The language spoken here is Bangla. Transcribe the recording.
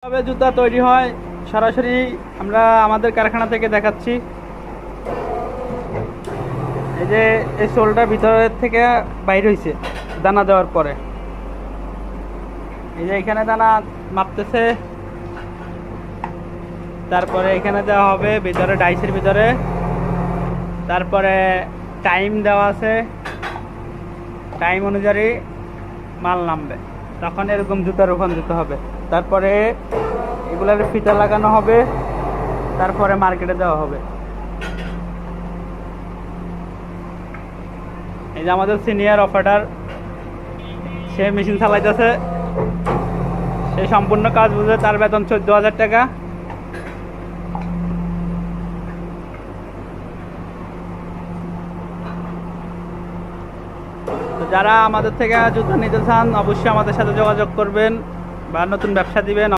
তবে জুতা তৈরি হয় সরাসরি আমরা আমাদের কারখানা থেকে দেখাচ্ছি। এই যে এই সোলটা ভিতরের থেকে বাইর হয়েছে দানা দেওয়ার পরে। এই যে এখানে দানা মাপতেছে, তারপরে এখানে দেওয়া হবে ভিতরে ডাইসের ভিতরে, তারপরে টাইম দেওয়া আছে, টাইম অনুযায়ী মাল নামবে, তখন এরকম জুতা রূপান্তরিত হবে। তারপরে এগুলার ফিতা লাগানো হবে, তারপরে মার্কেটে দেওয়া হবে। এই যে আমাদের সিনিয়র অপারেটর, সে মেশিন চালাইতেছে, সে সম্পূর্ণ কাজ বুঝে, তার বেতন 14,000 টাকা। তো যারা আমাদের থেকে জুতা নিতে চান অবশ্যই আমাদের সাথে যোগাযোগ করবেন বা নতুন ব্যবসা দিবেন।